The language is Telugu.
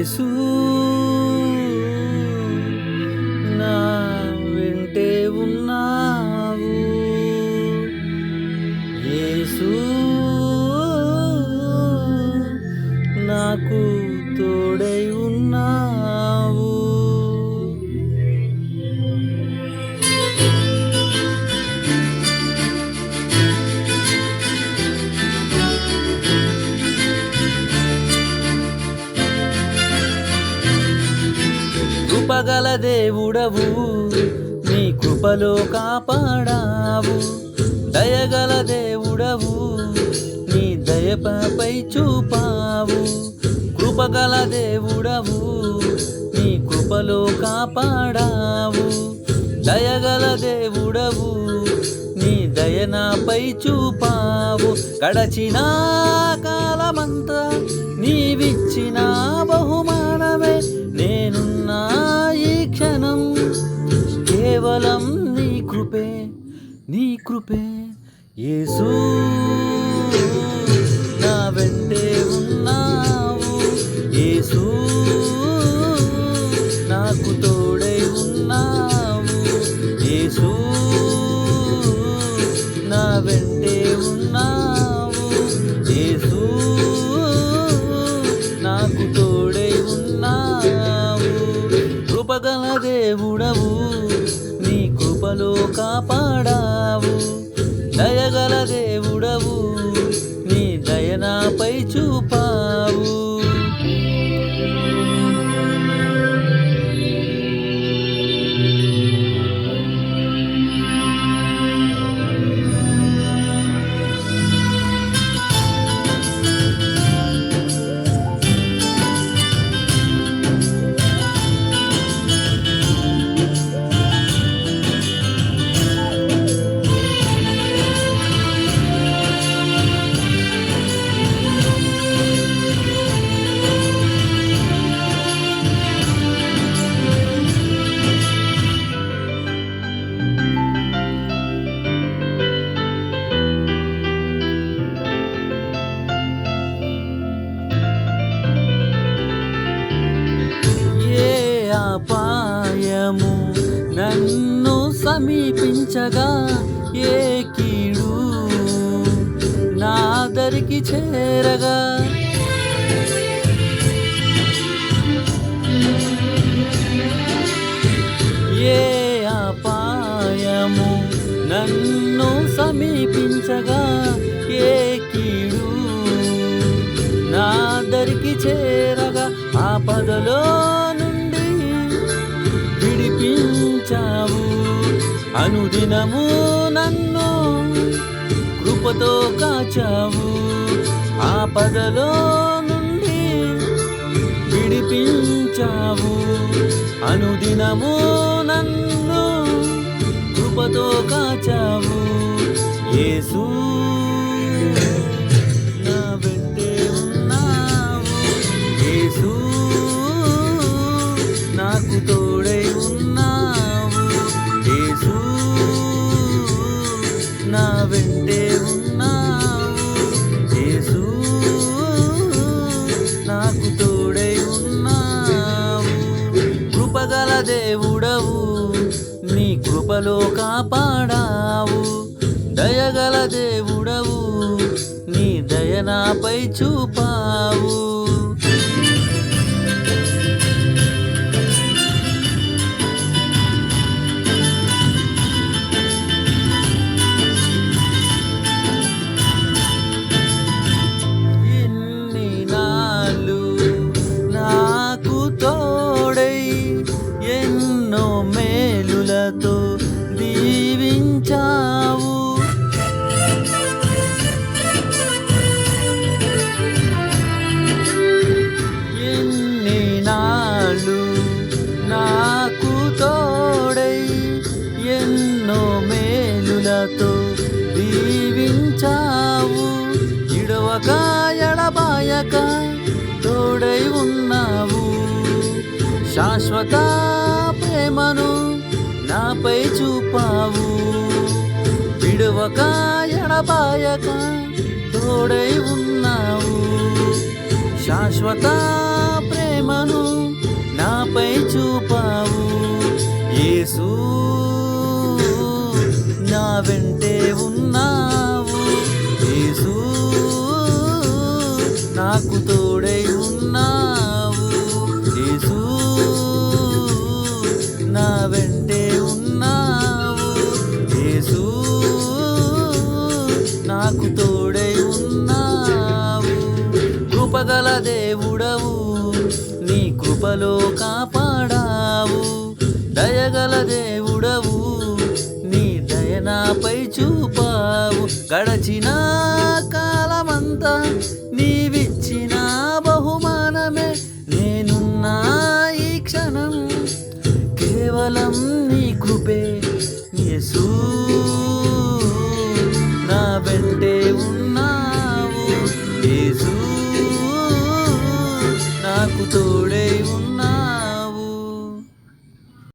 యేసు నా వెంటే ఉన్నావు, యేసు నాకు తోడై ఉన్నావు. కృపగల దేవుడవు, నీ కృపలో కాపాడావు. దయగల దేవుడవు, నీ దయపై చూపావు. కృపగల దేవుడవు, నీ కృపలో కాపాడావు. దయగల దేవుడవు, నీ దయనాపై చూపావు. గడచిన కాలమంతా నీవిచ్చిన బహుమానమే నేనున్నా ఈ క్షణం. కేవలం నీ కృపే, నీ కృపే. యేసు నా వెంటే ఉన్నావు, యేసు నాకు తోడై ఉన్నావు, యేసు నా వెంటే ఉన్నావు, యేసు నాకు తోడై ఉన్నావు. కృపగల దేవుడవు, నీ కృపలో కాపాడావు. దయగల దేవుడవు, నీ దయనాపై చూపావు. అపాయము నన్ను సమీపించగా, ఏ కీడు నా దరికి చేరగా, ఏ అపాయము నన్ను సమీపించగా, ఏ కీడు నా దరికి చేరగా, ఆపదలో విడిపించావు. అనుదినము నన్ను కృపతో కాచావు. ఆపదలో నుండి విడిపించావు. అనుదినము నన్ను కృపతో కాచావు. యేసు నా వెంటే ఉన్నావు, యేసు నాకు తోడై ఉన్నావు, యేసు నా వెంటే ఉన్నావు, యేసు నాకు తోడై ఉన్నావు. కృపగల దేవుడవు, నీ కృపలో కాపాడావు. దయగల దేవుడవు, నీ దయనాపై చూపావు. ఎన్నో మేలులతో దీవించావు. ఎన్ని నాళ్ళు నాకు తోడై ఎన్నో మేలులతో దీవించావు. ఇడవక ఎడబాయక తోడై ఉన్నావు. శాశ్వత ప్రేమను నాపై చూపావు. విడవక ఎడబాయక తోడై ఉన్నావు. శాశ్వత ప్రేమను నాకు తోడై ఉన్నావు. యేసు నా వెంటే ఉన్నావు. యేసు నాకు తోడై ఉన్నావు. కృపగల దేవుడవు, నీ కృపలో కాపాడావు. దయగల దేవుడవు, నీ దయ నాపై చూపావు. గడచిన కాలమంతా నీవిచ్చిన బహుమానమే, నేనున్నా ఈ క్షణం కేవలం నీ కృపే. యేసు నా వెంటే ఉన్నావు. యేసు నాకు తోడై ఉన్నావు.